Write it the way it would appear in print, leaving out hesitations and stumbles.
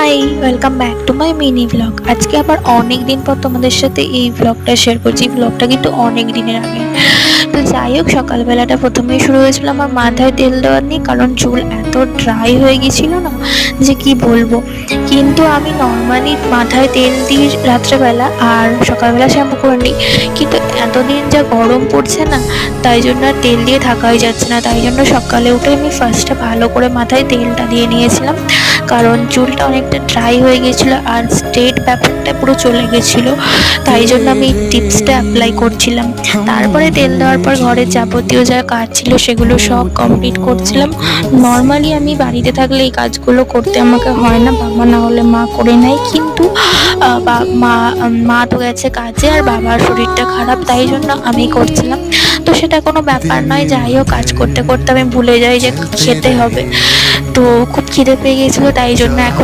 High, welcome back to my mini blog. আজকে আবার অনেক দিন পর তোমাদের সাথে এই ব্লগটা শেয়ার করছি। ব্লগটা কিন্তু অনেক দিনের আগে। তো যাই হোক, সকালবেলাটা প্রথমেই শুরু হয়েছিল আমার মাথায় তেল দেওয়ার নিয়ে, কারণ চুল এত ড্রাই হয়ে গেছিল না যে কি বলবো। কিন্তু আমি নর্মালি মাথায় তেল দিই রাত্রেবেলা আর সকালবেলা শ্যাম্পু করে নিই, কিন্তু এতদিন যা গরম পড়ছে না, তাই জন্য আর তেল দিয়ে থাকাই যাচ্ছে না। তাই জন্য সকালে উঠে আমি ফার্স্টে ভালো করে মাথায় তেলটা দিয়ে নিয়েছিলাম, কারণ চুলটা অনেকটা ড্রাই হয়ে গেছিলো আর স্ট্রেট ব্যাপারটা পুরো চলে গেছিলো। তাই জন্য আমি টিপসটা অ্যাপ্লাই করছিলাম। তারপরে তেল দেওয়ার পর ঘরের যাবতীয় যা কাজ ছিল সেগুলো সব কমপ্লিট করছিলাম। নর্মালি আমি বাড়িতে থাকলে এই কাজগুলো করতে আমাকে হয় না, বাবা না হলে মা করে নেয়, কিন্তু মা তো গেছে কাজে আর বাবার শরীরটা খারাপ, তাই জন্য আমি করছিলাম। তো সেটা কোনো ব্যাপার নয়। যাই হোক, কাজ করতে করতে আমি ভুলে যাই যে খেতে হবে। তো খুব খিদে পেয়ে গেছিলো, তাই জন্য এখন